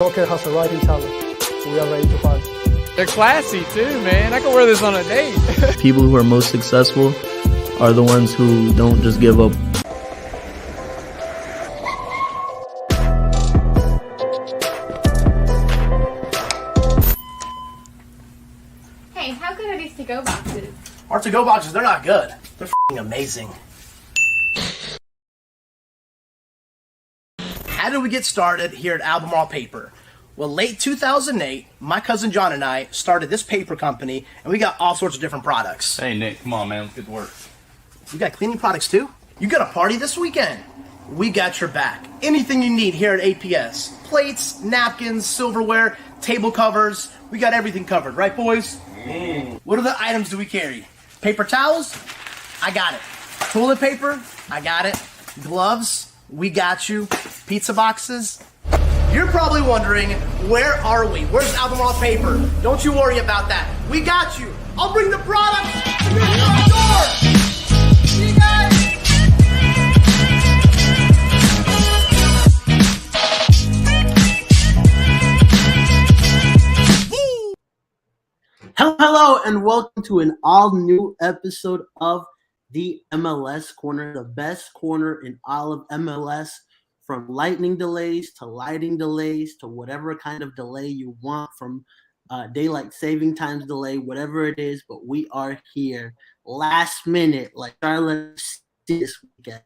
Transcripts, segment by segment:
Joker has a riding talent. We are ready to fight. They're classy too, man. I can wear this on a date. People who are most successful are the ones who don't just give up. Hey, how good are these to-go boxes? Our to-go boxes, they're not good. They're f***ing amazing. How did we get started here at Albemarle Paper? Well, late 2008, my cousin John and I started this paper company, and we got all sorts of different products. Hey, Nick, come on, man. Let's get to work. You got cleaning products, too? You got a party this weekend? We got your back. Anything you need here at APS. Plates, napkins, silverware, table covers. We got everything covered, right, boys? What other items do we carry? Paper towels? I got it. Toilet paper? I got it. Gloves? We got you. Pizza boxes? You're probably wondering, where are we? Where's Albemarle Paper? Don't you worry about that. We got you. I'll bring the products to your front door. See you guys. Hello, and welcome to an all-new episode of the MLS Corner, the best corner in all of MLS, from lightning delays to lighting delays to whatever kind of delay you want, from daylight saving times delay, whatever it is. But we are here last minute, like Charlotte this weekend,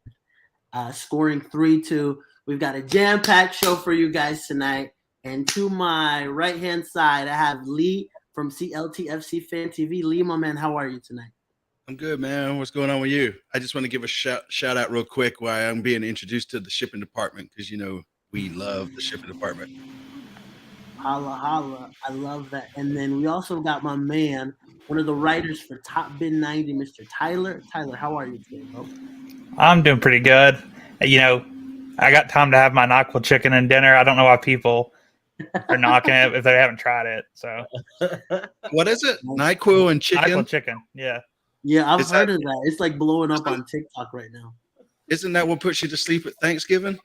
scoring 3-2. We've got a jam-packed show for you guys tonight. And to my right-hand side, I have Lee from CLT FC Fan TV. Lee, my man, how are you tonight? I'm good, man. What's going on with you? I just want to give a shout out real quick while I'm being introduced to the shipping department, because, you know, we love the shipping department. Holla, holla. I love that. And then we also got my man, one of the writers for Top Bin 90, Mr. Tyler. Tyler, how are you today, bro? I'm doing pretty good. You know, I got time to have my NyQuil chicken and dinner. I don't know why people are knocking it if they haven't tried it. So, What is it? NyQuil and chicken? NyQuil chicken, yeah. Yeah, I've heard of that. It's like blowing up on TikTok right now. Isn't that what puts you to sleep at Thanksgiving?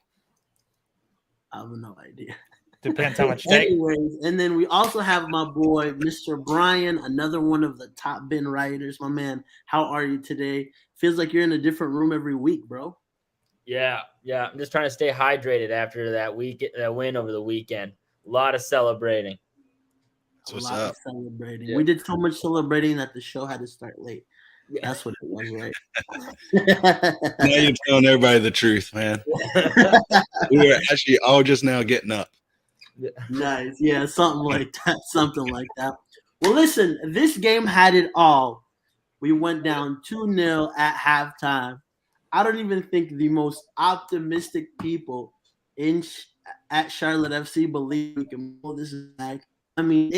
I have no idea. Depends how much you take. Anyways, and then we also have my boy, Mr. Brian, another one of the Top Bin writers. My man, how are you today? Feels like you're in a different room every week, bro. Yeah. I'm just trying to stay hydrated after that win over the weekend. A lot of celebrating. What's a lot up? of celebrating. Yeah. We did so much celebrating that the show had to start late. Yeah. That's what it was, right? Now you're telling everybody the truth, man. We were actually all just now getting up. Nice. Yeah, something like that. Well, listen, this game had it all. We went down 2-0 at halftime. I don't even think the most optimistic people at Charlotte FC believe we can pull this back. I mean,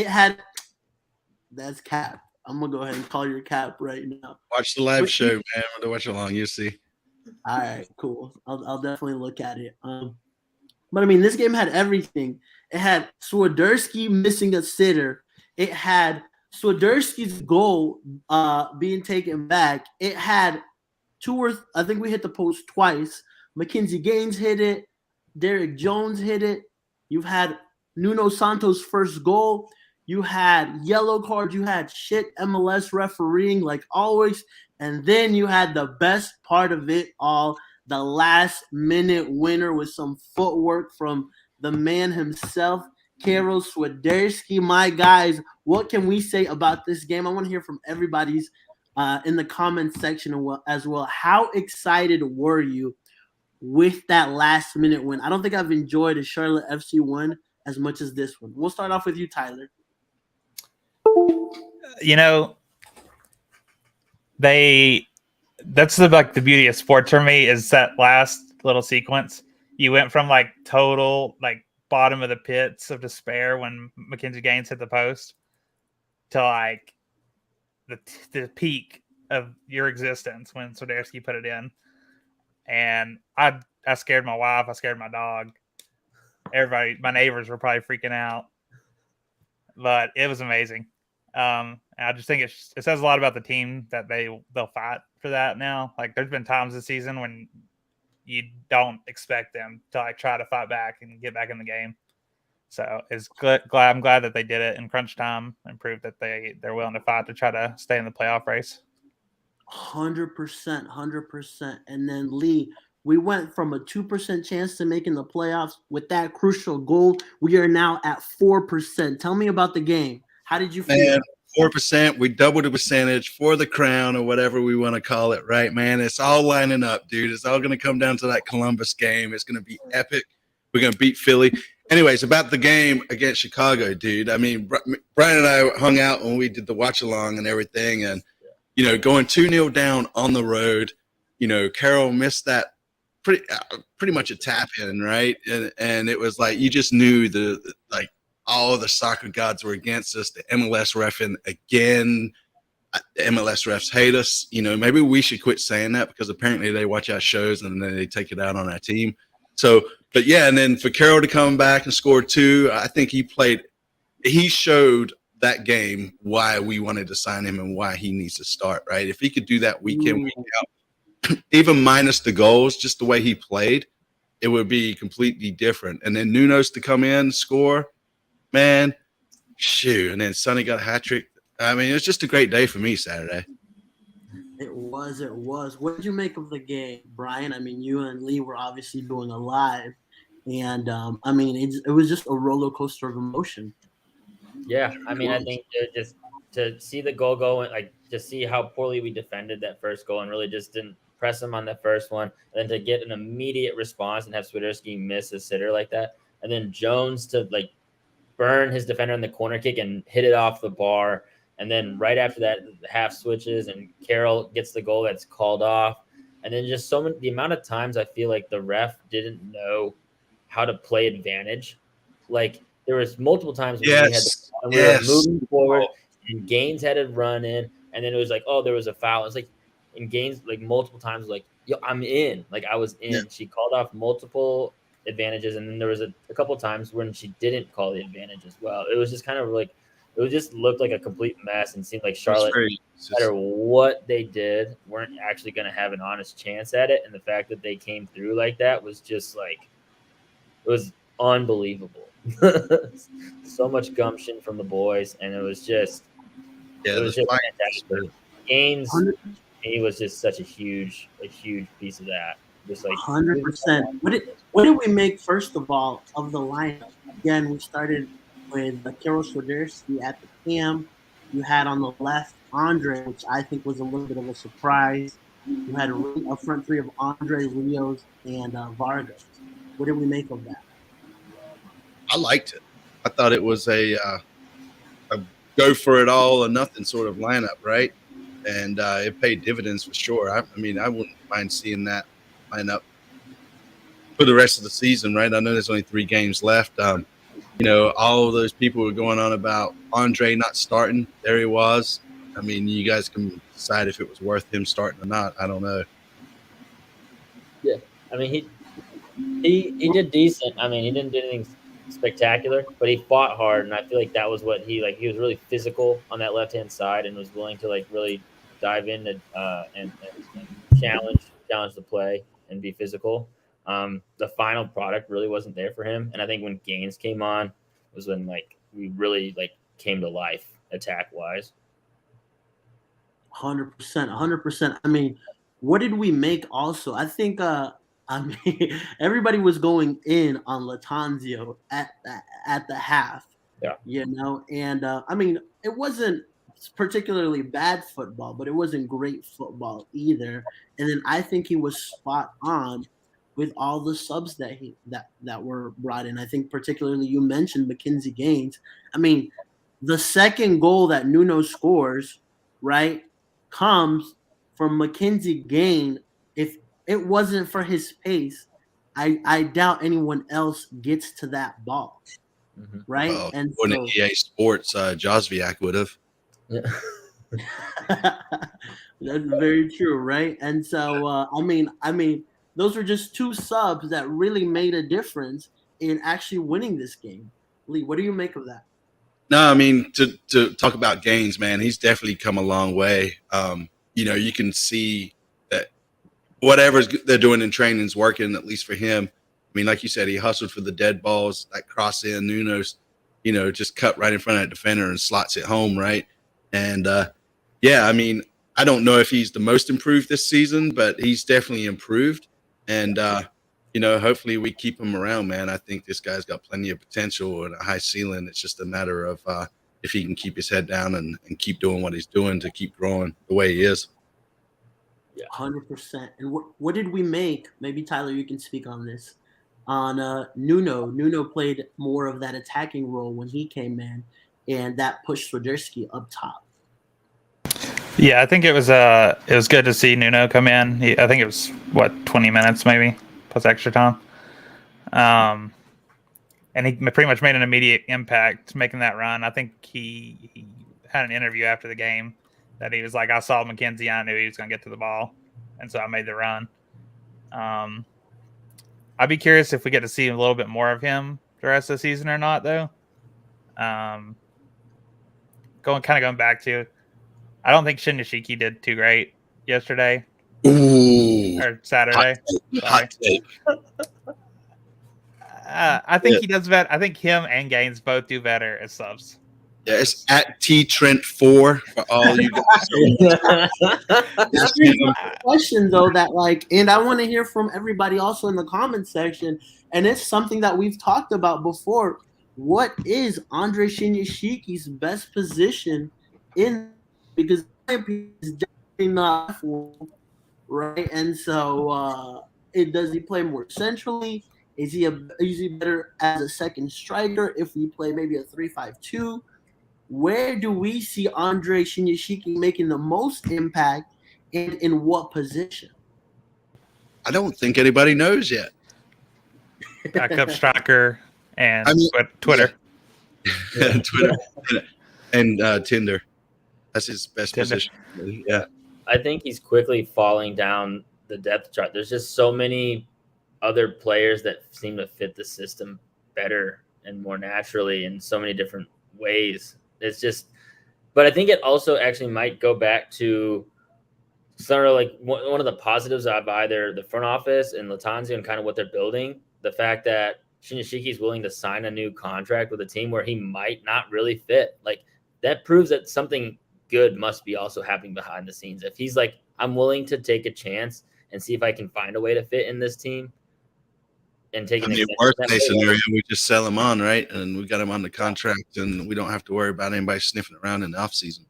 that's cap. I'm going to go ahead and call your cap right now. Watch the live show, man. Don't watch along. You'll see. All right, cool. I'll definitely look at it. But I mean, this game had everything. It had Swiderski missing a sitter. It had Swiderski's goal being taken back. It had I think we hit the post twice. Mackenzie Gaines hit it. Derek Jones hit it. You've had Nuno Santos' first goal. You had yellow cards. You had shit MLS refereeing like always. And then you had the best part of it all, the last-minute winner with some footwork from the man himself, Karol Swiderski. My guys, what can we say about this game? I want to hear from everybody's in the comments section as well. How excited were you with that last-minute win? I don't think I've enjoyed a Charlotte FC win as much as this one. We'll start off with you, Tyler. You know, that's the beauty of sports for me is that last little sequence. You went from like total like bottom of the pits of despair when Mackenzie Gaines hit the post to like the peak of your existence when Swiderski put it in. And I scared my wife. I scared my dog. Everybody, my neighbors were probably freaking out, but it was amazing. I just think it says a lot about the team that they'll fight for that now. Like there's been times this season when you don't expect them to like try to fight back and get back in the game. So it's good. I'm glad that they did it in crunch time and proved that they're willing to fight to try to stay in the playoff race. 100%, 100%. And then Lee, we went from a 2% chance to making the playoffs with that crucial goal. We are now at 4%. Tell me about the game. How did you feel? Man, 4%. We doubled the percentage for the crown or whatever we want to call it, right, man? It's all lining up, dude. It's all going to come down to that Columbus game. It's going to be epic. We're going to beat Philly. Anyways, about the game against Chicago, dude. I mean, Brian and I hung out when we did the watch along and everything. And, you know, going 2-0 down on the road, you know, Carroll missed that pretty much a tap in, right? And it was like you just knew like all the soccer gods were against us. The MLS reffing again. The MLS refs hate us. You know, maybe we should quit saying that because apparently they watch our shows and then they take it out on our team. So, but yeah, and then for Carroll to come back and score 2, I think he showed that game why we wanted to sign him and why he needs to start, right? If he could do that week in, week out, even minus the goals, just the way he played, it would be completely different. And then Nuno's to come in, score, man, shoot. And then Sonny got a hat trick. I mean, it was just a great day for me Saturday. It was. What did you make of the game, Brian? I mean, you and Lee were obviously doing a live, and I mean, it was just a roller coaster of emotion. Yeah, I mean, I think to see the goal go and like to see how poorly we defended that first goal and really just didn't press him on the first one, and then to get an immediate response and have Swiderski miss a sitter like that, and then Jones to like burn his defender in the corner kick and hit it off the bar. And then right after that, the half switches and Carroll gets the goal that's called off. And then just the amount of times I feel like the ref didn't know how to play advantage. Like there was multiple times when we were moving forward and Gaines had to run in. And then it was like, oh, there was a foul. It's like in Gaines, like multiple times, like, yo, I'm in. Like I was in. Yeah. She called off multiple advantages. And then there was a couple of times when she didn't call the advantage as well. It was just kind of like, it just looked like a complete mess and seemed like Charlotte, no matter what they did, weren't actually going to have an honest chance at it. And the fact that they came through like that was just like, it was unbelievable. So much gumption from the boys. And it was just, fantastic. Gaines, he was just such a huge piece of that. Just like 100%. What did we make, first of all, of the lineup? Again, we started with Carol Swiderski at the cam. You had on the left Andre, which I think was a little bit of a surprise. You had a front three of Andre, Rios, and Vargas. What did we make of that? I liked it. I thought it was a go for it all or nothing sort of lineup, right? And it paid dividends for sure. I mean, I wouldn't mind seeing that lineup for the rest of the season, right? I know there's only 3 games left. You know, all of those people were going on about Andre not starting. There he was. I mean, you guys can decide if it was worth him starting or not. I don't know. Yeah, I mean, he did decent. I mean, he didn't do anything spectacular, but he fought hard, and I feel like that was what he was really physical on that left-hand side and was willing to like really dive in and challenge the play and be physical. The final product really wasn't there for him. And I think when Gaines came on was when like we really like came to life attack wise. 100%. I mean, what did we make also? I think everybody was going in on Latanzio at the half. Yeah. You know, and I mean, it wasn't particularly bad football, but it wasn't great football either. And then I think he was spot on with all the subs that were brought in. I think particularly you mentioned Mackenzie Gaines. I mean, the second goal that Nuno scores, right, comes from Mackenzie Gaines. If it wasn't for his pace, I doubt anyone else gets to that ball, right? Well, and so, EA Sports, Josviak would have. Yeah. That's very true, right? And so, I mean, those were just 2 subs that really made a difference in actually winning this game. Lee, what do you make of that? No, I mean, to talk about Gaines, man, he's definitely come a long way. You know, you can see that whatever they're doing in training is working, at least for him. I mean, like you said, he hustled for the dead balls, that cross in, Nuno's, just cut right in front of that defender and slots it home, right? And, yeah, I mean, I don't know if he's the most improved this season, but he's definitely improved. And, hopefully we keep him around, man. I think this guy's got plenty of potential and a high ceiling. It's just a matter of if he can keep his head down and keep doing what he's doing to keep growing the way he is. Yeah, 100%. And what did we make? Maybe Tyler, you can speak on this. On Nuno. Nuno played more of that attacking role when he came in, and that pushed Swiderski up top. Yeah, I think it was good to see Nuno come in. I think it was 20 minutes maybe plus extra time. And he pretty much made an immediate impact making that run. I think he had an interview after the game that he was like, I saw McKenzie, I knew he was going to get to the ball, and so I made the run. I'd be curious if we get to see a little bit more of him the rest of the season or not, though. Going back to, I don't think Shinyashiki did too great yesterday. Ooh. Or Saturday. Hot take. I think he does better. I think him and Gaines both do better as subs. Yeah, it's at T Trent 4 for all you guys. Question though and I want to hear from everybody also in the comments section, and it's something that we've talked about before. What is Andre Shinyashiki's best position in? Because he's definitely not full, right? And so, does he play more centrally? Is he better as a second striker if we play maybe a 3-5-2? Where do we see Andre Shinyashiki making the most impact, and in what position? I don't think anybody knows yet. Backup striker and Twitter. Yeah. Twitter and Tinder. That's his best position. Yeah. I think he's quickly falling down the depth chart. There's just so many other players that seem to fit the system better and more naturally in so many different ways. It's just, but I think it also actually might go back to sort of like one of the positives of either the front office and Lattanzio and kind of what they're building. The fact that Shinyashiki is willing to sign a new contract with a team where he might not really fit. Like, that proves that something good must be also happening behind the scenes. If he's like, I'm willing to take a chance and see if I can find a way to fit in this team and take an worst case scenario, we just sell him on, right? And we got him on the contract and we don't have to worry about anybody sniffing around in the offseason.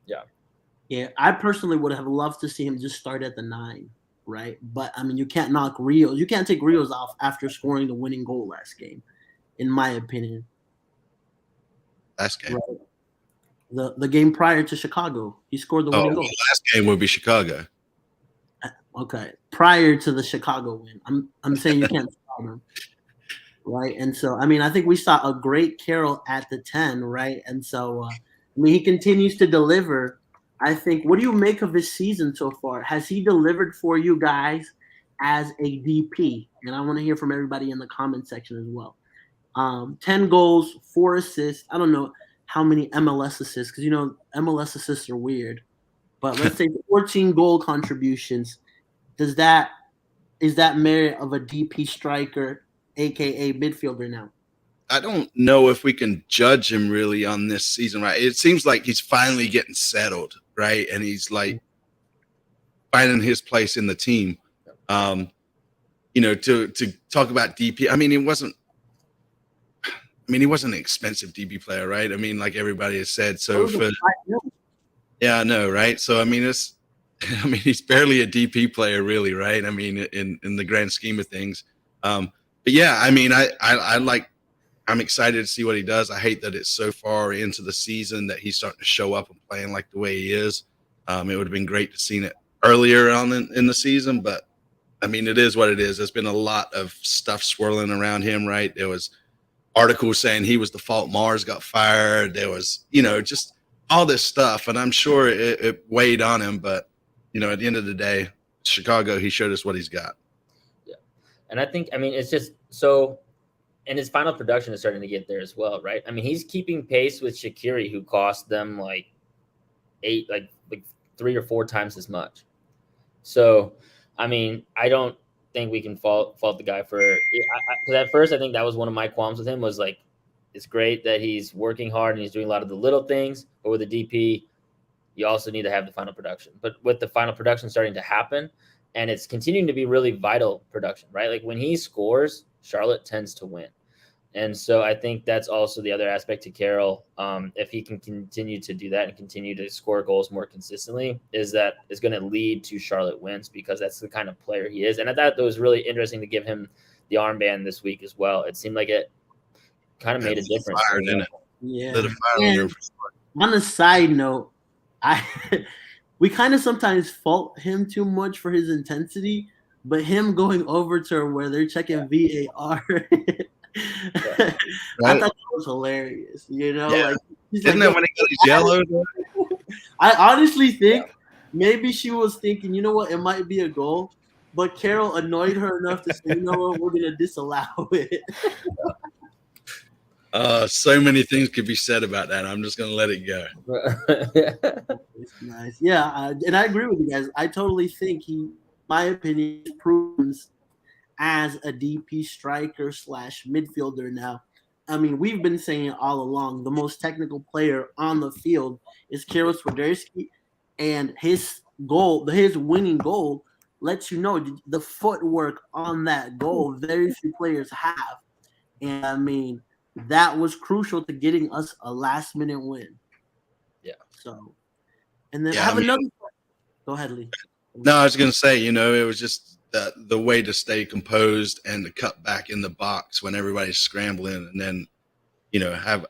Yeah. Yeah, I personally would have loved to see him just start at the 9, right? But, I mean, you can't knock Rios. You can't take Rios off after scoring the winning goal last game, in my opinion. Last game? Right. The game prior to Chicago, he scored the winning goal. The last game would be Chicago. Okay, prior to the Chicago win. I'm saying you can't stop him, right? And so, I mean, I think we saw a great Carroll at the 10, right? And so, I mean, he continues to deliver. I think, what do you make of his season so far? Has he delivered for you guys as a DP? And I want to hear from everybody in the comment section as well. 10 goals, 4 assists. I don't know how many MLS assists, because, MLS assists are weird. But let's say 14 goal contributions. Is that merit of a DP striker, aka midfielder now? I don't know if we can judge him really on this season, right? It seems like he's finally getting settled, right? And he's like finding his place in the team. To talk about DP, I mean, he wasn't an expensive DP player, right? I mean, like everybody has said. So yeah, I know, right? So I mean, he's barely a DP player, really, right? I mean, in the grand scheme of things. But yeah, I mean, I'm excited to see what he does. I hate that it's so far into the season that he's starting to show up and playing like the way he is. It would have been great to see it earlier on in the season, but I mean, it is what it is. There's been a lot of stuff swirling around him, right? There was articles saying he was the fault Mars got fired. There was, just all this stuff, and I'm sure it weighed on him, but at the end of the day, Chicago, he showed us what he's got. Yeah. And I think, it's just so, and his final production is starting to get there as well, right? I mean, he's keeping pace with Shaqiri, who cost them like 3 or 4 times as much. So, I mean, think we can fault the guy for because at first I think that was one of my qualms with him was like it's great that he's working hard and he's doing a lot of the little things, but with the DP, you also need to have the final production. But with the final production starting to happen, and it's continuing to be really vital production, right? Like when he scores, Charlotte tends to win. And so I think that's also the other aspect to Carroll. If he can continue to do that and continue to score goals more consistently, is going to lead to Charlotte wins because that's the kind of player he is. And I thought it was really interesting to give him the armband this week as well. It seemed like it kind of made a difference. Fire, didn't it? Yeah. Lit a fire in there for sure. On a side note, we kind of sometimes fault him too much for his intensity, but him going over to where they're checking VAR. I thought that was hilarious. You know, like isn't that when he got his yellow? I honestly think maybe she was thinking, you know what, it might be a goal, but Carroll annoyed her enough to say, you know what, we're gonna disallow it. So many things could be said about that. I'm just gonna let it go. It's nice, yeah, and I agree with you guys. I totally think he, my opinion, proves as a DP striker / midfielder now. I mean, we've been saying all along the most technical player on the field is Karol Swiderski, and his winning goal lets you know the footwork on that goal. Very few players have, and I mean that was crucial to getting us a last-minute win. Yeah. So, and then another. Go ahead, Lee. No, I was going to say, it was just the way to stay composed and to cut back in the box when everybody's scrambling, and then,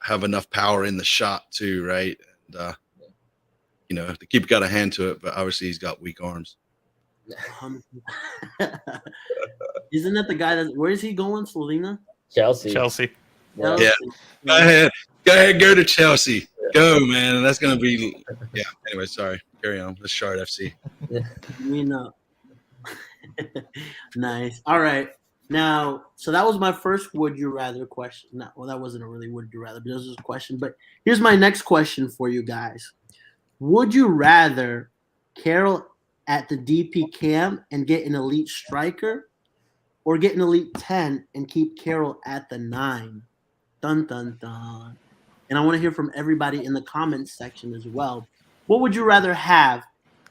have enough power in the shot too, right? And, the keeper got a hand to it, but obviously he's got weak arms. Isn't that the guy where is he going, Slovenia? Chelsea. Yeah. Go ahead, go to Chelsea. Go, man. That's going to be – yeah. Anyway, sorry. Carry on. Let's Charlotte FC. Nice. All right. Now, so that was my first would you rather question. No, well, that wasn't a really would you rather, but this was a question. But here's my next question for you guys. Would you rather Carroll at the DP cam and get an elite striker, or get an elite 10 and keep Carroll at the 9? Dun, dun, dun. And I want to hear from everybody in the comments section as well. What would you rather have?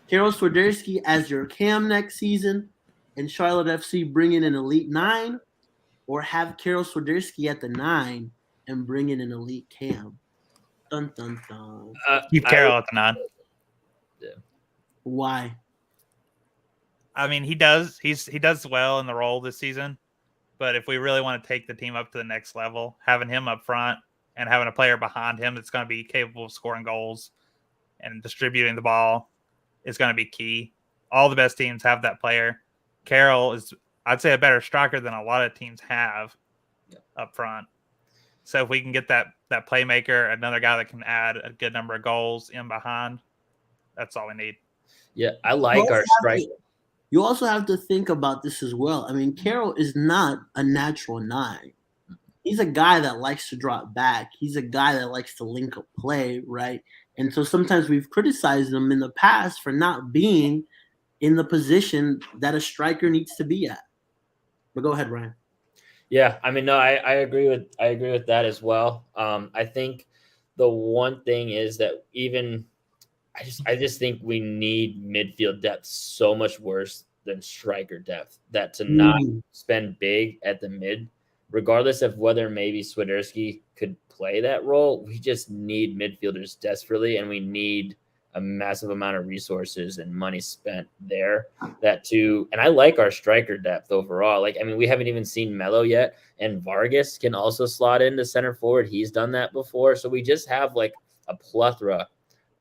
Karol Swiderski as your cam next season and Charlotte FC bring in an elite 9, or have Karol Swiderski at the 9 and bring in an elite cam? Dun, dun, dun. Keep Carroll at the 9. Yeah. Why? I mean, he does well in the role this season, but if we really want to take the team up to the next level, having him up front and having a player behind him that's going to be capable of scoring goals and distributing the ball is going to be key. All the best teams have that player. Carroll is, I'd say, a better striker than a lot of teams have up front. So if we can get that playmaker, another guy that can add a good number of goals in behind, that's all we need. Yeah, I like our strike. You also have to think about this as well. I mean, Carroll is not a natural 9. He's a guy that likes to drop back. He's a guy that likes to link up play, right? And so sometimes we've criticized him in the past for not being in the position that a striker needs to be at. But go ahead, Ryan. Yeah, I mean, no, I agree with that as well. I think the one thing is that I just think we need midfield depth so much worse than striker depth. That to not spend big at the mid, regardless of whether maybe Swiderski could play that role, we just need midfielders desperately, and we need a massive amount of resources and money spent there. And I like our striker depth overall. Like, I mean, we haven't even seen Melo yet, and Vargas can also slot into center forward. He's done that before, so we just have like a plethora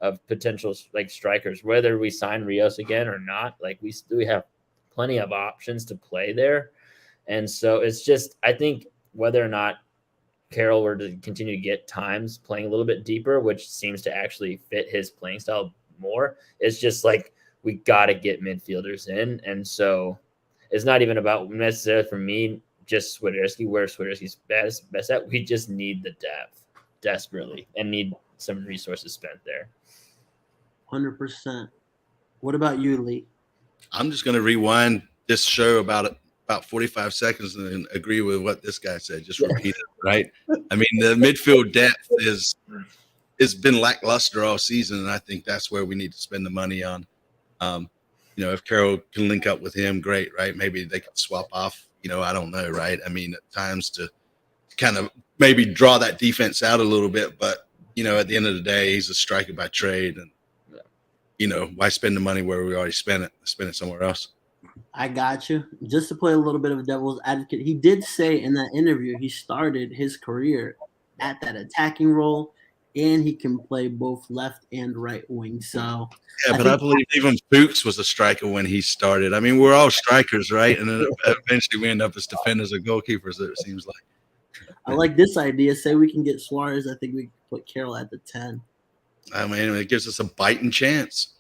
of potential like strikers, whether we sign Rios again or not. Like we have plenty of options to play there. And so it's just, I think whether or not Carroll were to continue to get times playing a little bit deeper, which seems to actually fit his playing style more, it's just like, we got to get midfielders in. And so it's not even about necessarily for me, just Swiderski, where Swiderski's best at. We just need the depth desperately and need some resources spent there. 100%. What about you, Lee? I'm just going to rewind this show about about 45 seconds and agree with what this guy said. Just repeat it, right? I mean, the midfield depth has been lackluster all season, and I think that's where we need to spend the money on. If Carroll can link up with him, great, right? Maybe they could swap off. I don't know, right? I mean, at times to kind of maybe draw that defense out a little bit, but at the end of the day, he's a striker by trade, and why spend the money where we already spent it? Spend it somewhere else. I got you. Just to play a little bit of a devil's advocate, he did say in that interview he started his career at that attacking role, and he can play both left and right wing. So yeah, but I believe even Fuchs was a striker when he started. I mean, we're all strikers, right? And then eventually we end up as defenders or goalkeepers, it seems like. I like this idea. Say we can get Suarez. I think we can put Carroll at the 10. I mean, it gives us a biting chance.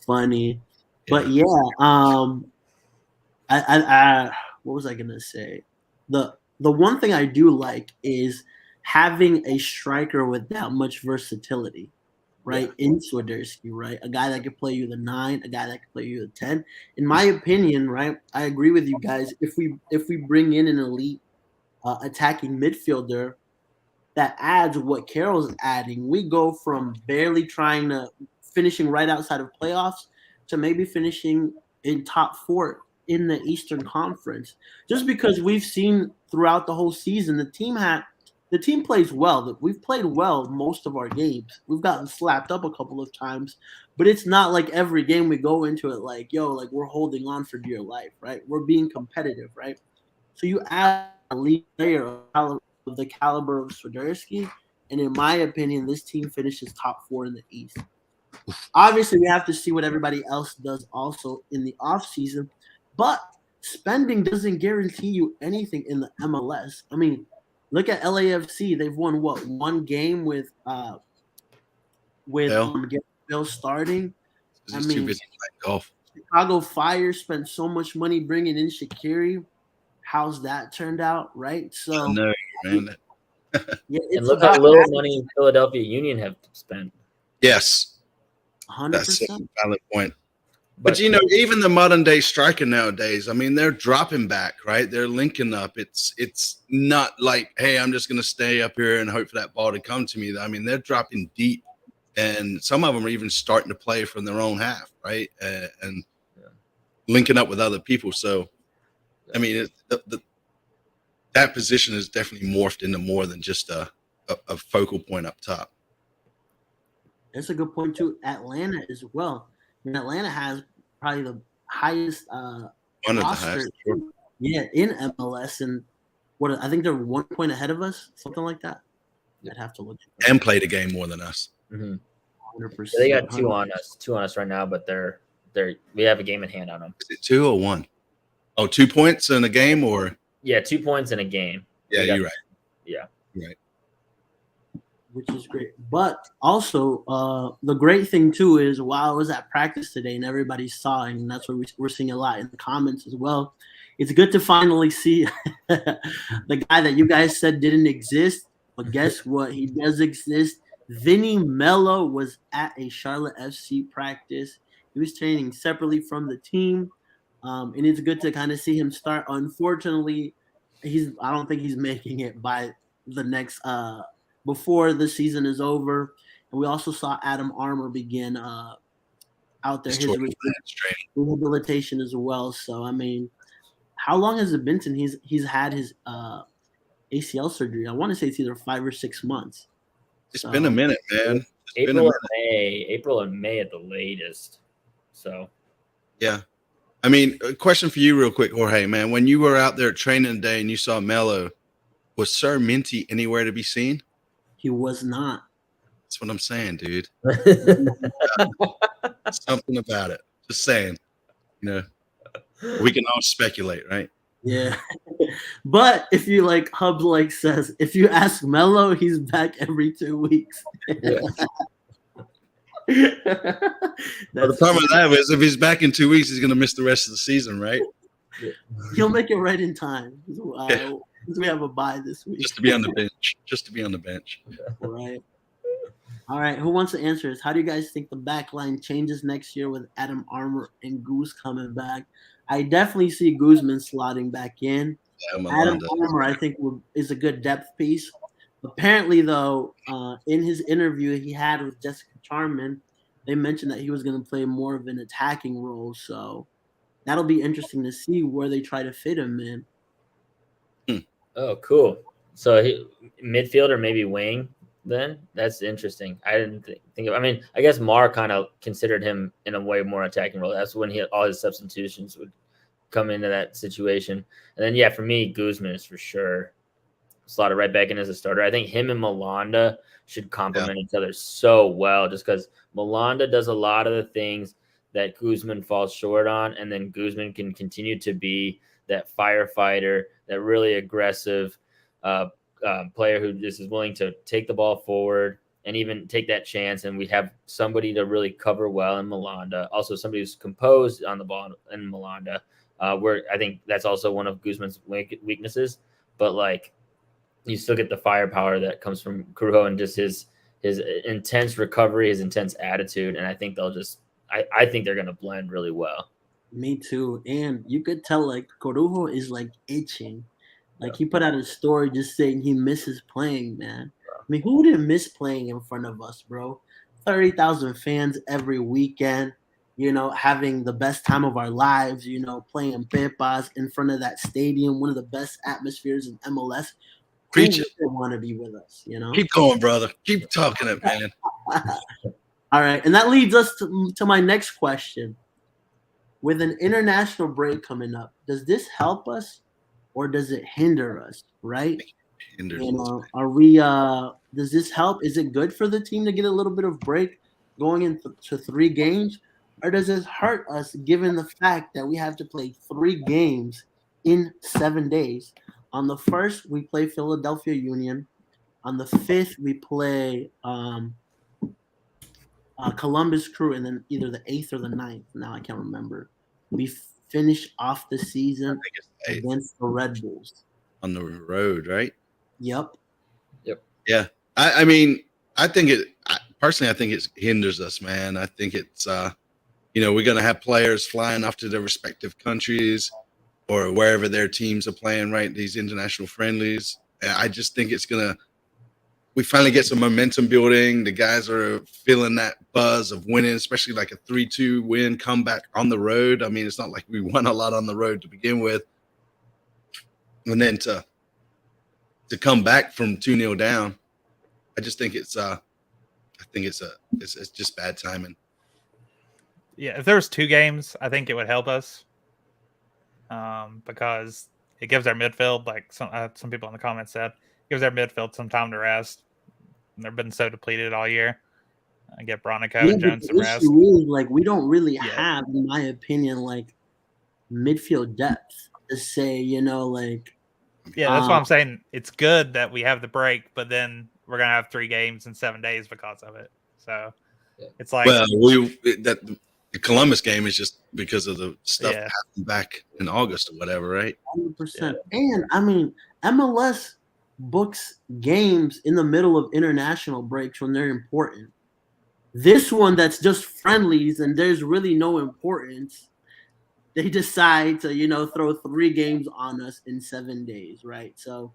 Funny, but yeah. I what was I gonna say? The one thing I do like is having a striker with that much versatility, right? Yeah. In Swiderski, right? A guy that can play you the 9, a guy that can play you the 10. In my opinion, right? I agree with you guys. If we bring in an elite attacking midfielder that adds what Carroll's adding, we go from barely finishing right outside of playoffs to maybe finishing in top 4 in the Eastern Conference. Just because we've seen throughout the whole season, the team plays well. We've played well most of our games. We've gotten slapped up a couple of times, but it's not like every game we go into it like, we're holding on for dear life, right? We're being competitive, right? So you add a lead player of the caliber of Swiderski, and in my opinion, this team finishes top 4 in the East. Obviously, we have to see what everybody else does also in the offseason, but spending doesn't guarantee you anything in the MLS. I mean, look at LAFC. They've won, one game with Bill starting. I mean, too busy playing golf. Chicago Fire spent so much money bringing in Shaqiri. How's that turned out, right? So, no, man. Yeah, and look how little money Philadelphia Union have spent. Yes, 100%. That's a valid point. But even the modern day striker nowadays, I mean, they're dropping back, right? They're linking up. It's not like, hey, I'm just going to stay up here and hope for that ball to come to me. I mean, they're dropping deep, and some of them are even starting to play from their own half, right? And linking up with other people. So, I mean, that position is definitely morphed into more than just a focal point up top. That's a good point too. Atlanta as well. I mean, Atlanta has probably the highest one of the highest. Yeah, in MLS, and I think they're 1 point ahead of us, something like that. I'd have to look. And played a game more than us. 100%. Yeah, they got 2 on us right now, but we have a game in hand on them. Is it 2 or 1? Oh, 2 points in a game, or 2 points in a game. Yeah, you're right. Yeah, you're right. Which is great. But also, the great thing too is while I was at practice today and everybody saw, and that's what we're seeing a lot in the comments as well, it's good to finally see the guy that you guys said didn't exist. But guess what? He does exist. Vinny Mello was at a Charlotte FC practice. He was training separately from the team. And it's good to kind of see him start. Unfortunately, I don't think he's making it by the next before the season is over. And we also saw Adam Armour begin out there his rehabilitation as well. So I mean, how long has it been since he's had his ACL surgery? I want to say it's either 5 or 6 months. It's been a minute, man. April and May at the latest. So yeah. I mean, a question for you real quick, Jorge, man. When you were out there training today and you saw Mello, was Sir Minty anywhere to be seen? He was not. That's what I'm saying, dude. Something about it. Just saying. We can all speculate, right? Yeah. But if you Hub says, if you ask Mello, he's back every 2 weeks. Yeah. The problem with that is if he's back in 2 weeks, he's going to miss the rest of the season, right? He'll make it right in time. We have a bye this week. Just to be on the bench. Right. All right, who wants to answer this? How do you guys think the back line changes next year with Adam Armour and Goose coming back? I definitely see Guzman slotting back in. Yeah, Adam Melanda. Armour, I think, is a good depth piece. Apparently, though, in his interview he had with Jessica Charman, they mentioned that he was going to play more of an attacking role. So that'll be interesting to see where they try to fit him in. Oh, cool. So midfield or maybe wing. Then that's interesting. I didn't think of. I mean, I guess Marr kind of considered him in a way more attacking role. That's when all his substitutions would come into that situation. And then yeah, for me, Guzman is for sure slotted right back in as a starter. I think him and Melanda should complement each other so well, just because Melanda does a lot of the things that Guzman falls short on, and then Guzman can continue to be that firefighter, that really aggressive player who just is willing to take the ball forward and even take that chance. And we have somebody to really cover well in Melanda. Also, somebody who's composed on the ball in Melanda, where I think that's also one of Guzman's weaknesses. But like, you still get the firepower that comes from Kurujo and just his intense recovery, his intense attitude. And I think they'll just, I think they're going to blend really well. Me too. And you could tell like Corujo is like itching. Like he put out a story just saying he misses playing, man. I mean, who didn't miss playing in front of us, bro? 30,000 fans every weekend, having the best time of our lives, playing Pepas in front of that stadium, one of the best atmospheres in MLS. Preach it. Who want to be with us, Keep going, brother. Keep talking it, man. All right. And that leads us to my next question. With an international break coming up, does this help us or does it hinder us, right? Are we does this help? Is it good for the team to get a little bit of break going into 3 games? Or does it hurt us given the fact that we have to play 3 games in 7 days? On the 1st, we play Philadelphia Union. On the 5th, we play Columbus Crew, and then either the 8th or the 9th. Now I can't remember. We finish off the season against the Red Bulls. On the road, right? Yep. Yeah. I mean, I think personally, I think it hinders us, man. I think it's, we're going to have players flying off to their respective countries or wherever their teams are playing, right? These international friendlies. I just think we finally get some momentum building. The guys are feeling that buzz of winning, especially like a 3-2 win comeback on the road. I mean, it's not like we won a lot on the road to begin with. And then to come back from 2-0 down, I just think it's just bad timing. Yeah, if there was 2 games, I think it would help us. Because it gives our midfield, like some people in the comments said, gives our midfield some time to rest. They've been so depleted all year. I get Bronico and Jones some rest. Like we don't really have, in my opinion, like midfield depth to say, like. Yeah, that's why I'm saying it's good that we have the break, but then we're gonna have 3 games in 7 days because of it. So it's like, well, the Columbus game is just because of the stuff that happened back in August or whatever, right? 100%. And I mean, MLS books games in the middle of international breaks when they're important. This one that's just friendlies and there's really no importance. They decide to, throw 3 games on us in 7 days, right? So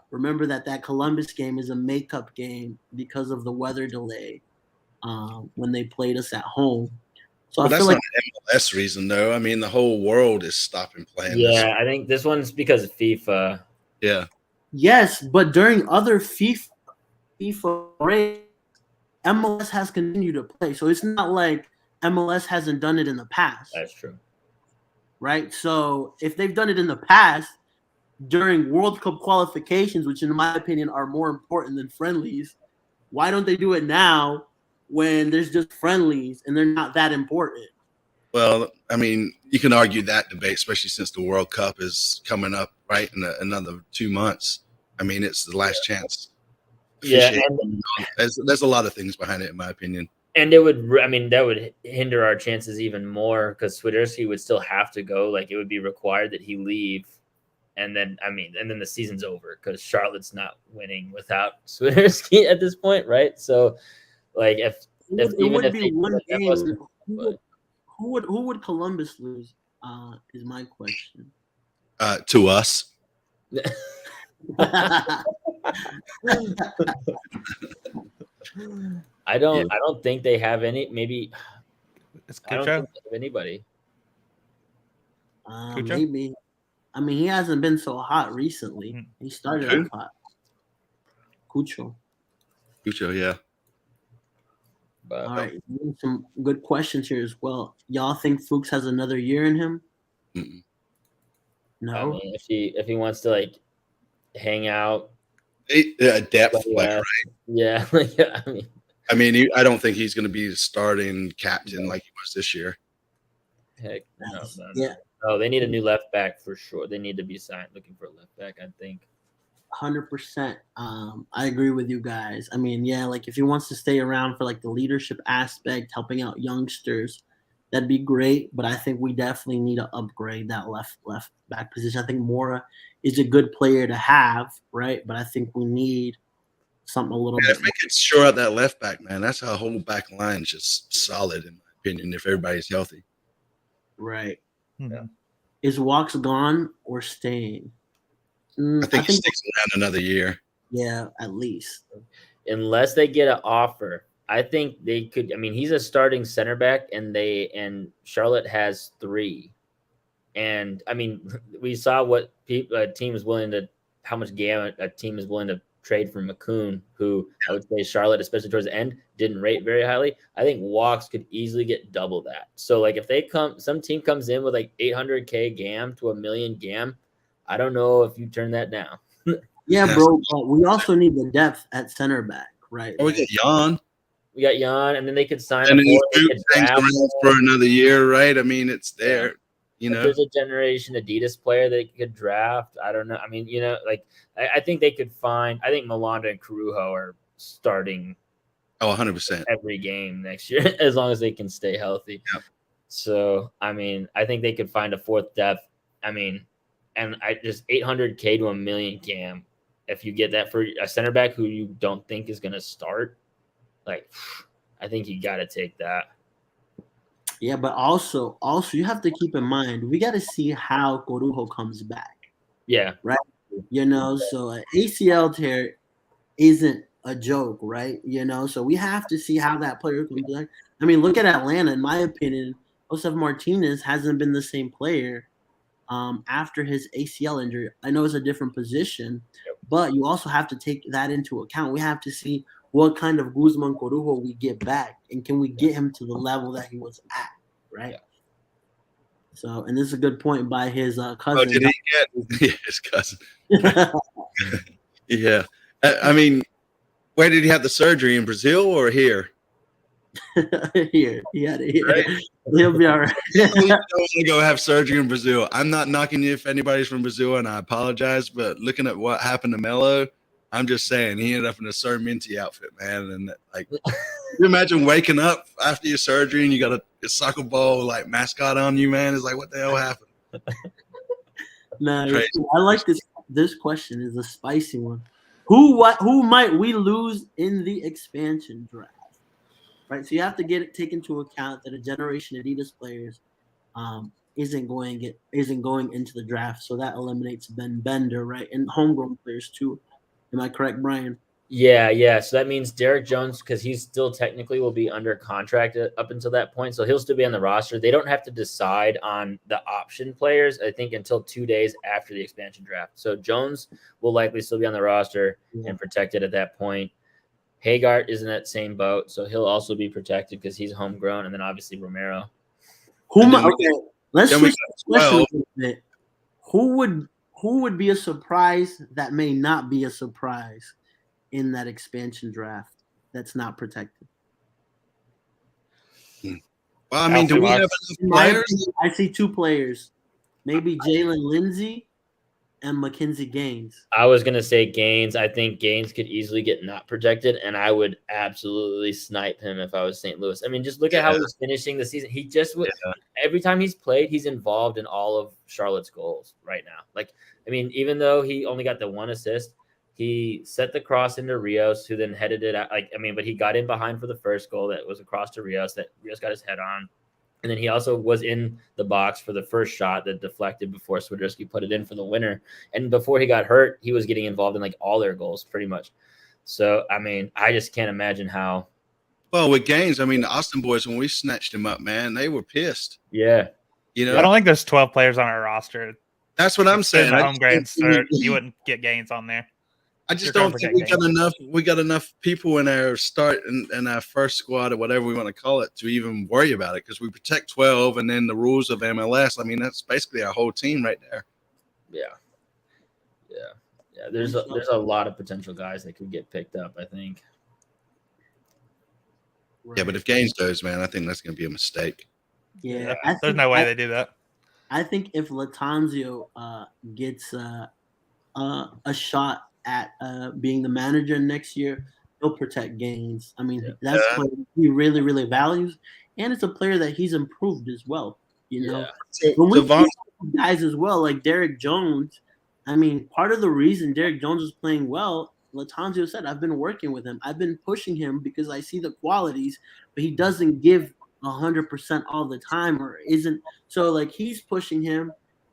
remember that Columbus game is a makeup game because of the weather delay when they played us at home. So I feel that's not an MLS reason, though. I mean, the whole world is stopping playing. Yeah, I think this one's because of FIFA. Yeah. Yes, but during other FIFA breaks, MLS has continued to play. So it's not like MLS hasn't done it in the past. That's true. Right? So if they've done it in the past during World Cup qualifications, which in my opinion are more important than friendlies, why don't they do it now when there's just friendlies and they're not that important? Well, I mean, you can argue that debate, especially since the World Cup is coming up, right, in another 2 months. I mean, it's the last chance. Yeah. There's a lot of things behind it, in my opinion. And that would hinder our chances even more because Swiderski would still have to go. Like, it would be required that he leave and then the season's over because Charlotte's not winning without Swiderski at this point, right? So, like, if even if they one that game, wasn't- who would Columbus lose? Is my question. To us. I don't think they have any. Maybe It's I don't Cucho. think they have anybody. Cucho? Maybe. I mean, he hasn't been so hot recently. He started Who? off hot. Cucho. Yeah. But All right, some good questions here as well. Y'all think Fuchs has another year in him? Mm-mm. No. I mean, if he wants to like hang out, Depth, yeah, like, right? yeah, I mean, I don't think he's going to be the starting captain like he was this year. heck, no. Yeah. Oh, they need a new left back for sure. They need to be looking for a left back, I think. 100%. I agree with you guys. I mean, yeah, like if he wants to stay around for like the leadership aspect, helping out youngsters, that'd be great. But I think we definitely need to upgrade that left back position. I think Mora is a good player to have, right? But I think we need something a little Yeah, bit. if we could shore out that left back, man, that's our whole back line is just solid, in my opinion, if everybody's healthy. Right. Mhm. Is Walks gone or staying? I think he sticks around another year. Yeah, at least. Unless they get an offer, I think they could. I mean, he's a starting center back, and Charlotte has 3. And I mean, we saw what a team is willing to, how much gamut a team is willing to trade for McCoon, who I would say Charlotte, especially towards the end, didn't rate very highly. I think Walks could easily get double that. So like if some team comes in with like 800K GAM to $1 million GAM, I don't know if you turn that down. Yeah, bro. But we also need the depth at center back, right? Oh, we get Jan. We got Jan, and then they could sign And a then forward, they Fuchs could hangs draft around for another year, right? I mean, it's there. You know, there's a generation Adidas player they could draft. I don't know. I mean, like I think they could find. I think Malanda and Carujo are starting 100%. every game next year as long as they can stay healthy. Yep. So I mean, I think they could find a fourth depth. I mean, and I just 800K to $1 million GAM. If you get that for a center back who you don't think is going to start, like I think you got to take that. Yeah, but also you have to keep in mind we got to see how Corujo comes back. Yeah, right. So an ACL tear isn't a joke, right? So we have to see how that player comes back. I mean, look at Atlanta. In my opinion, Josef Martinez hasn't been the same player after his ACL injury. I know it's a different position, but you also have to take that into account. We have to see what kind of Guzman Corujo we get back, and can we get him to the level that he was at, right? Yeah. So, and this is a good point by his cousin. Oh, did he get his cousin? Yeah. I mean, where did he have the surgery, in Brazil or here? Here. He had it here. Right. He'll be all right. I don't want to go have surgery in Brazil. I'm not knocking you if anybody's from Brazil, and I apologize, but looking at what happened to Melo, I'm just saying he ended up in a Sarmenti outfit, man. And like, you imagine waking up after your surgery and you got a soccer ball like mascot on you, man. It's like, what the hell happened? No, I like this. This question is a spicy one. Who might we lose in the expansion draft? Right, so you have to take into account that a generation of Adidas players isn't going into the draft, so that eliminates Ben Bender, right, and homegrown players too. Am I correct, Brian? Yeah. So that means Derek Jones, because he's still technically will be under contract up until that point, so he'll still be on the roster. They don't have to decide on the option players, I think, until 2 days after the expansion draft. So Jones will likely still be on the roster and protected at that point. Hagart is in that same boat, so he'll also be protected because he's homegrown, and then obviously Romero. Let's switch this question a little bit. Who would be a surprise that may not be a surprise in that expansion draft that's not protected? Well, I mean, do we have enough players? I see 2 players, maybe Jalen Lindsey and Mackenzie Gaines? I was gonna say Gaines. I think Gaines could easily get not protected, and I would absolutely snipe him if I was St. Louis. I mean, just look at how he's finishing the season. He just every time he's played, he's involved in all of Charlotte's goals right now. Like, I mean, even though he only got the 1 assist, he set the cross into Rios, who then headed it out. But he got in behind for the first goal that was across to Rios that Rios got his head on. And then he also was in the box for the first shot that deflected before Swiderski put it in for the winner. And before he got hurt, he was getting involved in like all their goals pretty much. So, I mean, I just can't imagine how. Well, with Gaines, I mean, the Austin boys, when we snatched him up, man, they were pissed. Yeah. You know, I don't think there's 12 players on our roster. That's what I'm saying. The home grades, you wouldn't get Gaines on there. I just don't think we got enough. We got enough people in our start in our first squad or whatever we want to call it to even worry about it, because we protect 12, and then the rules of MLS. I mean, that's basically our whole team right there. Yeah. There's a lot of potential guys that could get picked up, I think. Yeah, but if Gaines goes, man, I think that's going to be a mistake. Yeah, there's no way they do that. I think if Latanzio gets a shot at being the manager next year, he'll protect Gaines. I mean, that's what he really, really values, and it's a player that he's improved as well. You know, when we guys as well, like Derek Jones. I mean, part of the reason Derek Jones is playing well, Latanzio said, I've been working with him. I've been pushing him because I see the qualities, but he doesn't give 100% all the time, or isn't. So, like, he's pushing him,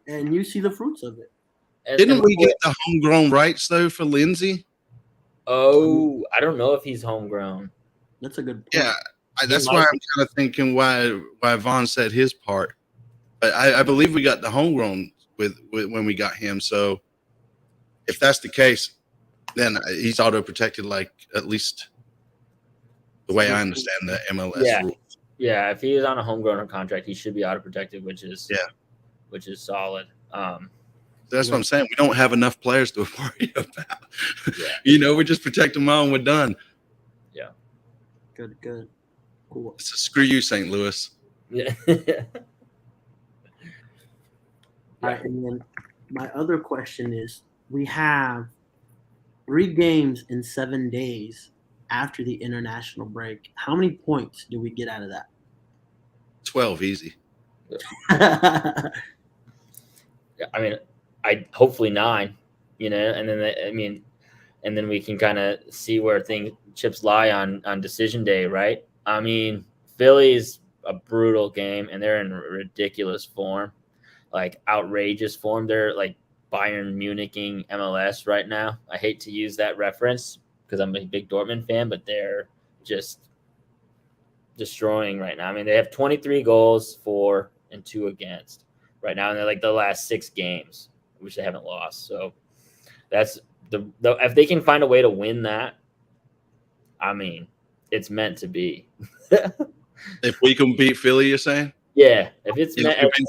and you see the fruits of it. Didn't we get the homegrown rights, though, for Lindsay? Oh, I don't know if he's homegrown. That's a good point. Yeah, that's why I'm kind of thinking why Vaughn said his part. But I believe we got the homegrown with when we got him. So if that's the case, then he's auto protected, like at least the way I understand the MLS rules. Yeah, if he is on a homegrown contract, he should be auto protected, which is solid. That's what I'm saying. We don't have enough players to worry about. You know, we just protect them all and we're done. Yeah. Good. Cool. So screw you, St. Louis. Yeah. All right, and then my other question is, we have 3 games in 7 days after the international break. How many points do we get out of that? 12, easy. I mean, hopefully 9, you know, and then and then we can kind of see where chips lie on decision day, right? I mean, Philly's a brutal game, and they're in ridiculous form, like outrageous form. They're like Bayern Muniching MLS right now. I hate to use that reference because I'm a big Dortmund fan, but they're just destroying right now. I mean, they have 23 goals for and 2 against right now, and they're like the last 6 games, which they haven't lost. So that's if they can find a way to win that, I mean, it's meant to be. If we can beat Philly, you're saying? Yeah, if it's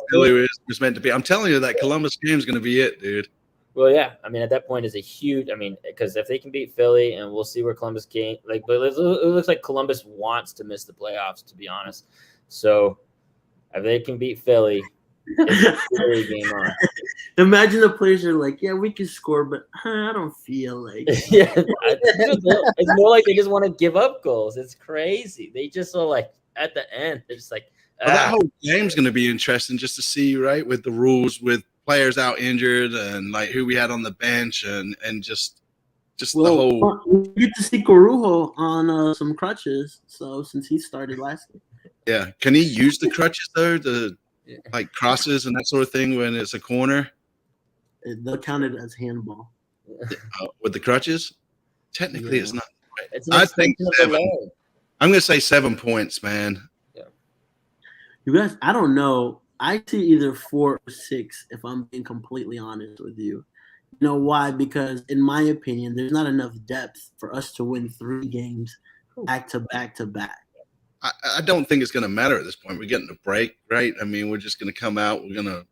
Philly, it's meant to be. I'm telling you, that Columbus game is going to be it, dude. Well, yeah. I mean, at that point, is a huge. I mean, because if they can beat Philly, and we'll see where Columbus came. Like, but it looks like Columbus wants to miss the playoffs, to be honest. So, if they can beat Philly, it's a Philly game on. Imagine the players are like, "Yeah, we can score, but I don't feel like." Yeah, it's more like they just want to give up goals. It's crazy. They just are like at the end, they're just like. Well, that whole game's going to be interesting just to see, right, with the rules, with players out injured and like who we had on the bench and just the whole. We get to see Corujo on some crutches. So since he started last game, yeah, can he use the crutches though, like crosses and that sort of thing when it's a corner? They'll count it as handball with the crutches. Technically, it's not. It's I think 7. I'm going to say 7 points, man. You guys, I don't know. I see either 4 or 6, if I'm being completely honest with you. You know why? Because in my opinion, there's not enough depth for us to win 3 games back to back to back. I don't think it's going to matter at this point. We're getting a break, right? I mean, we're just going to come out. We're going to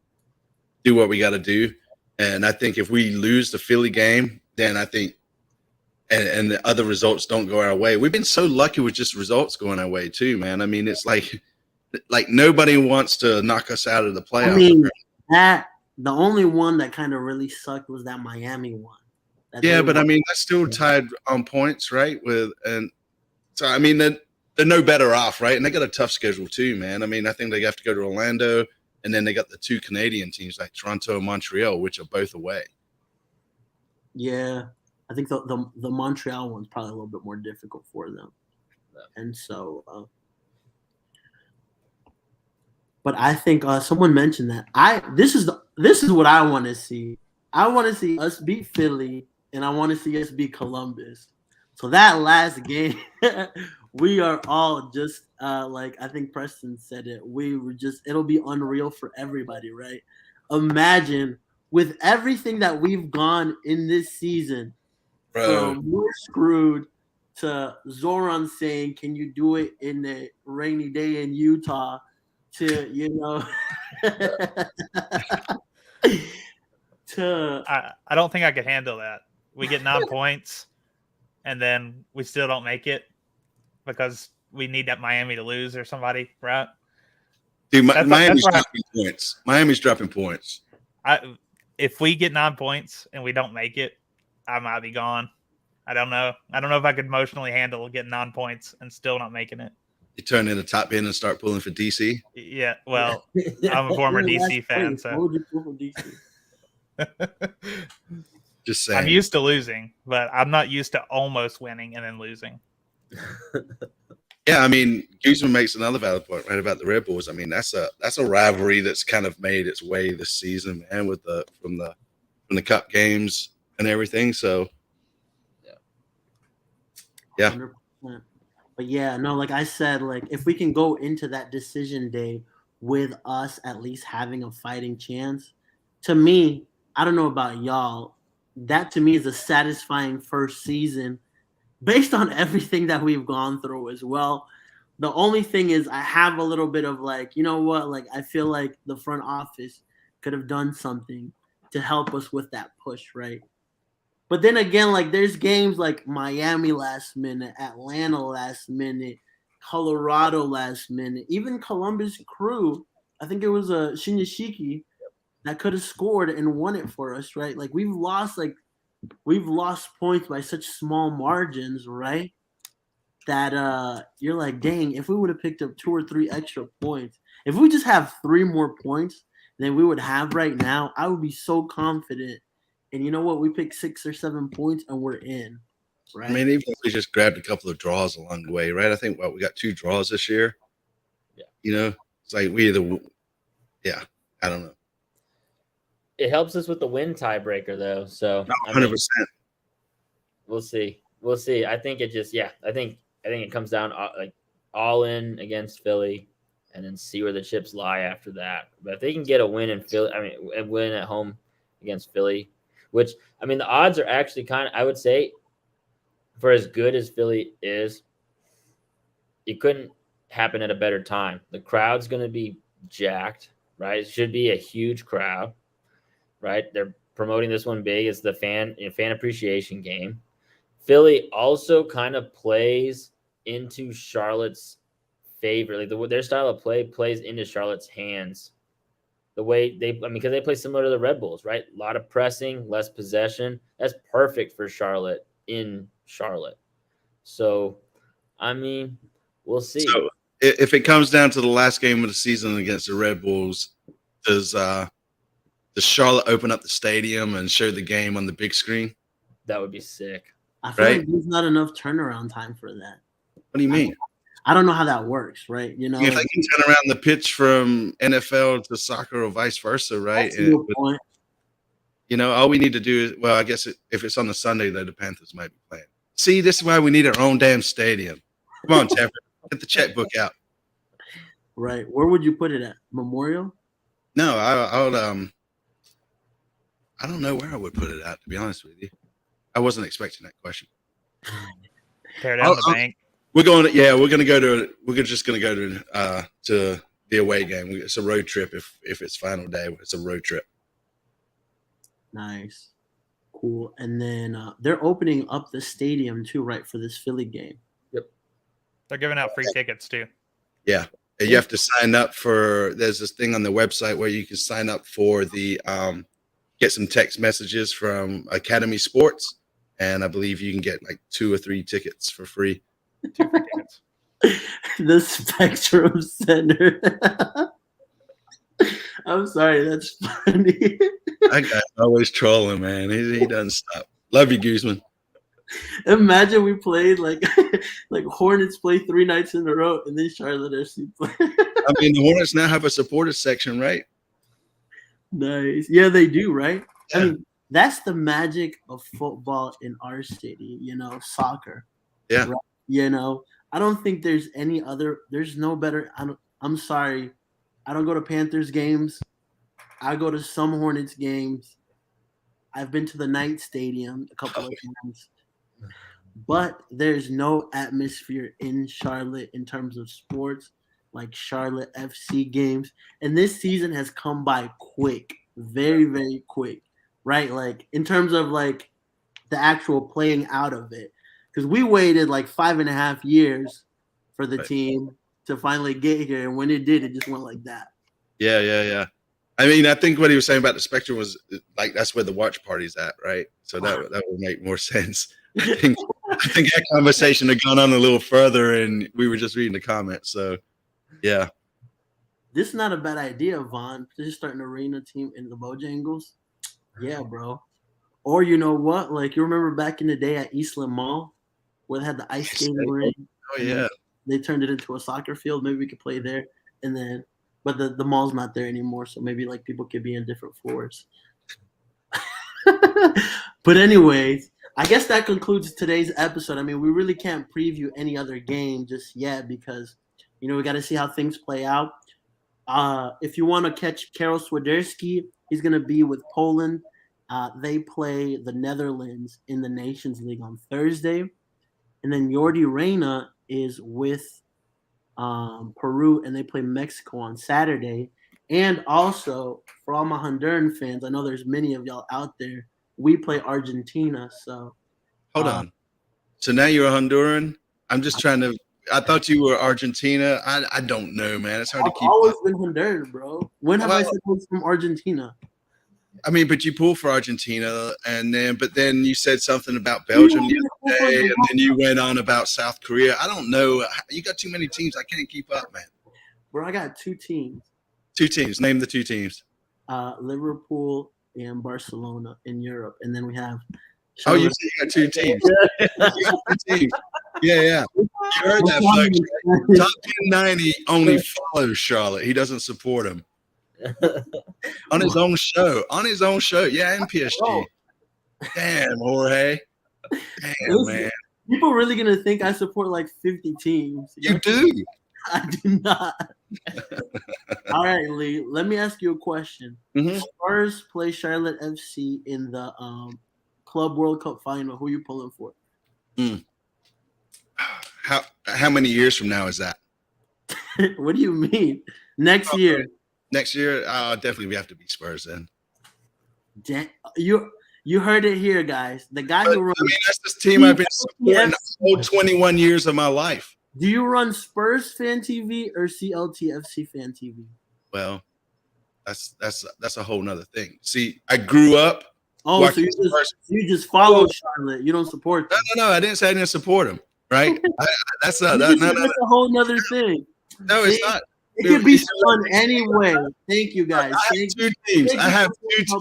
do what we got to do. And I think if we lose the Philly game, then I think and the other results don't go our way. We've been so lucky with just results going our way too, man. I mean, it's like nobody wants to knock us out of the playoffs. I mean, that The only one that kind of really sucked was that Miami one. Yeah, but I mean, they're still tied on points, right? So I mean, they're no better off, right? And they got a tough schedule too, man. I mean, I think they have to go to Orlando, and then they got the 2 Canadian teams like Toronto and Montreal, which are both away. Yeah, I think the Montreal one's probably a little bit more difficult for them, and so. But I think someone mentioned that this is what I want to see. I want to see us beat Philly, and I want to see us beat Columbus. So that last game, we are all just like I think Preston said it. It'll be unreal for everybody, right? Imagine with everything that we've gone in this season, from we're screwed to Zoran saying, "Can you do it in a rainy day in Utah?" To I don't think I could handle that. We get 9 points, and then we still don't make it because we need that Miami to lose or somebody, right? Dude, Miami's dropping points. Miami's dropping points. If we get 9 points and we don't make it, I might be gone. I don't know. I don't know if I could emotionally handle getting 9 points and still not making it. You turn in the top end and start pulling for DC. Yeah, well, I'm a former DC fan, so just saying. I'm used to losing, but I'm not used to almost winning and then losing. Yeah, I mean, Guzman makes another valid point right about the Red Bulls. I mean, that's a rivalry that's kind of made its way this season, man, with from the Cup games and everything. So, yeah. 100%. But yeah, no, like I said, like if we can go into that decision day with us at least having a fighting chance, to me, I don't know about y'all, that to me is a satisfying first season based on everything that we've gone through as well. The only thing is I have a little bit of like, you know what, like I feel like the front office could have done something to help us with that push, right? But then again, like there's games like Miami last minute, Atlanta last minute, Colorado last minute, even Columbus Crew. I think it was a Shinyashiki that could have scored and won it for us, right? Like we've lost points by such small margins, right? That you're like, dang, if we would have picked up 2 or 3 extra points, if we just have 3 more points than we would have right now, I would be so confident. And you know what? We picked 6 or 7 points and we're in. Right? I mean, even if we just grabbed a couple of draws along the way, right? I think we got 2 draws this year. Yeah. You know, it's like I don't know. It helps us with the win tiebreaker though. So 100%. We'll see. I think it just I think it comes down like all in against Philly, and then see where the chips lie after that. But if they can get a win in Philly, a win at home against Philly. Which, I mean, the odds are actually kind of, I would say, for as good as Philly is, it couldn't happen at a better time. The crowd's going to be jacked, right? It should be a huge crowd, right? They're promoting this one big. It's the fan appreciation game. Philly also kind of plays into Charlotte's favor. Like their style of play plays into Charlotte's hands. The way because they play similar to the Red Bulls, right? A lot of pressing, less possession. That's perfect for Charlotte in Charlotte. So, I mean, we'll see. So, if it comes down to the last game of the season against the Red Bulls, does Charlotte open up the stadium and show the game on the big screen? That would be sick. I feel like there's not enough turnaround time for that. What do you mean? I don't know how that works, right? You know, if they can turn around the pitch from NFL to soccer or vice versa, right? That's a good point. You know, all we need to do is, well, I guess if it's on the Sunday, though, the Panthers might be playing. See, this is why we need our own damn stadium. Come on, Tevin, get the checkbook out. Right. Where would you put it at? Memorial? No, I would. I don't know where I would put it at. To be honest with you, I wasn't expecting that question. Tear down the bank. We're going to, we're just going to go to the away game. It's a road trip. If it's final day, it's a road trip. Nice. Cool. And then they're opening up the stadium too, right, for this Philly game. Yep. They're giving out free tickets too. Yeah. You have to sign up for. There's this thing on the website where you can sign up for the get some text messages from Academy Sports, and I believe you can get like 2 or 3 tickets for free. 2 free tickets. The Spectrum Center. I'm sorry, that's funny. That guy's always trolling, man. He doesn't stop. Love you, Guzman. Imagine we played like Hornets play 3 nights in a row, and then Charlotte FC play. I mean, the Hornets now have a supporters section, right? Nice. Yeah, they do, right? Yeah. I mean, that's the magic of football in our city, soccer. Yeah. Right? I don't think there's any other, there's no better. I'm sorry. I don't go to Panthers games. I go to some Hornets games. I've been to the Knight Stadium a couple of times. But there's no atmosphere in Charlotte in terms of sports like Charlotte FC games. And this season has come by quick, very, very quick, right? Like in terms of like the actual playing out of it. Because we waited like 5.5 years for the team to finally get here. And when it did, it just went like that. Yeah. I mean, I think what he was saying about the Spectrum was like that's where the watch party's at, right? So that would make more sense. I think that conversation had gone on a little further, and we were just reading the comments. So, yeah. This is not a bad idea, Vaughn. Just starting an arena team in the Bojangles. Yeah, bro. Or you know what? Like you remember back in the day at Eastland Mall where they had the ice skating rink. Oh yeah. They turned it into a soccer field. Maybe we could play there. And then but the mall's not there anymore, so maybe like people could be in different floors. But anyways, I guess that concludes today's episode. I mean, we really can't preview any other game just yet because, we got to see how things play out. If you want to catch Karol Swiderski, he's going to be with Poland. They play the Netherlands in the Nations League on Thursday. And then Jordi Reyna is with Peru, and they play Mexico on Saturday. And also, for all my Honduran fans, I know there's many of y'all out there, we play Argentina. So hold on. So now you're a Honduran? I'm just trying to – I thought you were Argentina. I don't know, man. It's hard to keep I've always up. been Honduran, bro. When have I said I was from Argentina? I mean, but you pulled for Argentina, but then you said something about Belgium the other day, and then you went on about South Korea. I don't know. You got too many teams. I can't keep up, man. Bro, I got 2 teams. 2 teams. Name the 2 teams. Liverpool and Barcelona in Europe, and then we have. Oh, you said you got 2 teams. You got 2 teams. Yeah. You heard that, folks. Top 1090 only follows Charlotte. He doesn't support him. On his own show. Yeah, and PSG. Oh. Damn, Jorge. Damn, man. People really gonna think I support like 50 teams. You do. I do not. All right, Lee. Let me ask you a question. Mm-hmm. Spurs play Charlotte FC in the Club World Cup final. Who you pulling for? How many years from now is that? What do you mean? Next year. Next year, definitely we have to beat Spurs then. You heard it here, guys. The guy who runs. I mean, that's this team I've been supporting the whole 21 years of my life. Do you run Spurs Fan TV or CLTFC Fan TV? Well, that's a whole nother thing. See, I grew up. Oh, so you just follow Charlotte. You don't support them. No. I didn't say I didn't support them. Right? That's a whole nother thing. No, it's not. It could be fun anyway. Thank you, guys. I have 2 teams. I have 2 teams.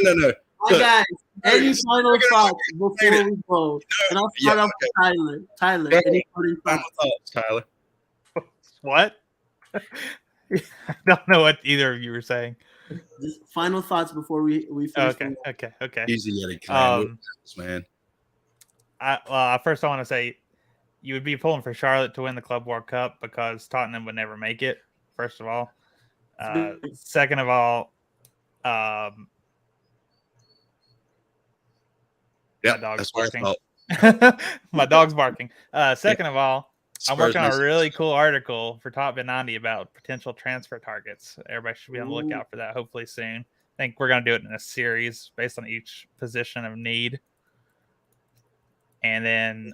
No. Hi, guys. Any final thoughts before we go? And I'll start off with Tyler. Tyler, any final thoughts? Tyler. What? I don't know what either of you were saying. Just final thoughts before we finish. Okay. Easy, man. First I want to say you would be pulling for Charlotte to win the Club World Cup because Tottenham would never make it, first of all. Second of all, my dog's barking. My dog's barking. Second of all, I'm working on a really cool article for Top 90 about potential transfer targets. Everybody should be on the lookout for that hopefully soon. I think we're going to do it in a series based on each position of need. And then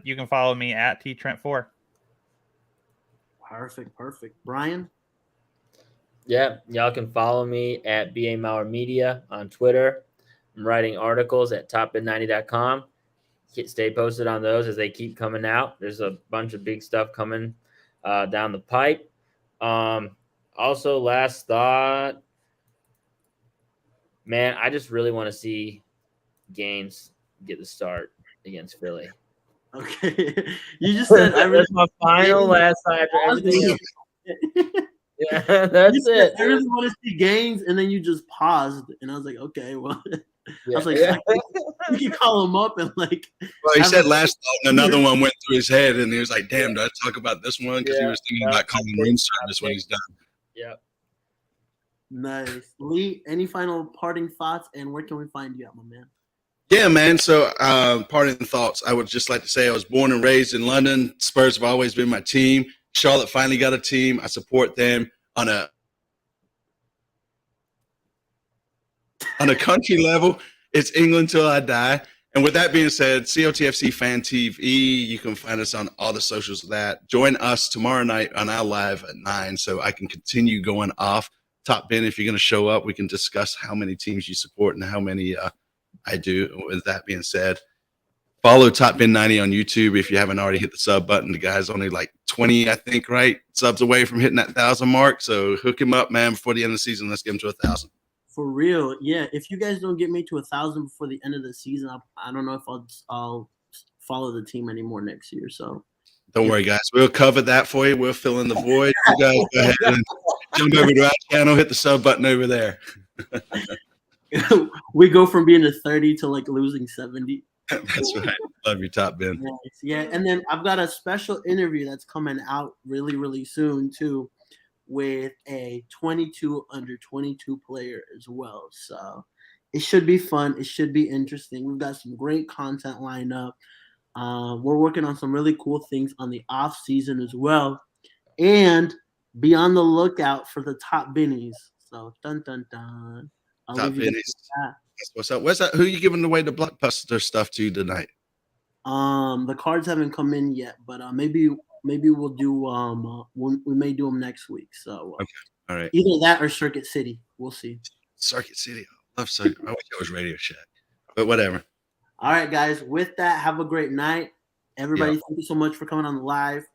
you can follow me at TTrent4. Perfect. Brian? Yeah, y'all can follow me at BA Mauer Media on Twitter. I'm writing articles at topin90.com. Stay posted on those as they keep coming out. There's a bunch of big stuff coming down the pipe. Also, last thought, man, I just really want to see Gaines get the start against Philly. Okay. You just said That's my final last time after everything. Yeah, that's it. I really want to see Gaines, and then you just paused, and I was like, okay, well, I was like, we can call him up and like. Well, he said last thought, and another one went through his head, and he was like, "Damn, do I talk about this one?" Because he was thinking about calling room service when he's done. Yeah. Nice. Lee, any final parting thoughts, and where can we find you at, my man? Yeah, man. So, parting thoughts. I would just like to say I was born and raised in London. Spurs have always been my team. Charlotte finally got a team. I support them on a country level. It's England till I die. And with that being said, COTFC Fan TV, you can find us on all the socials of that. Join us tomorrow night on our live at 9 so I can continue going off. Top bin, if you're going to show up, we can discuss how many teams you support and how many I do. With that being said, follow Top Bin 90 on YouTube if you haven't already hit the sub button. The guy's only like 20, I think, right? Subs away from hitting that 1,000 mark. So hook him up, man, before the end of the season. Let's get him to 1,000. For real, yeah. If you guys don't get me to 1,000 before the end of the season, I don't know if I'll follow the team anymore next year. So don't worry, guys. We'll cover that for you. We'll fill in the void. You guys go ahead and jump over to our channel, hit the sub button over there. We go from being a 30 to like losing 70. That's right. Love you, Top Bin. Nice. Yeah, and then I've got a special interview that's coming out really, really soon too, with a 22 under 22 player as well. So it should be fun. It should be interesting. We've got some great content lined up. We're working on some really cool things on the off season as well, and be on the lookout for the top binnies. So dun dun dun. Top binnies. That's what's up. Where's that? Who are you giving away the blockbuster stuff to tonight? The cards haven't come in yet, but maybe we'll do we may do them next week. So okay, all right. Either that or Circuit City. We'll see. Circuit City. I love Circuit. I wish it was Radio Shack, but whatever. All right, guys. With that, have a great night, everybody. Thank you so much for coming on the live.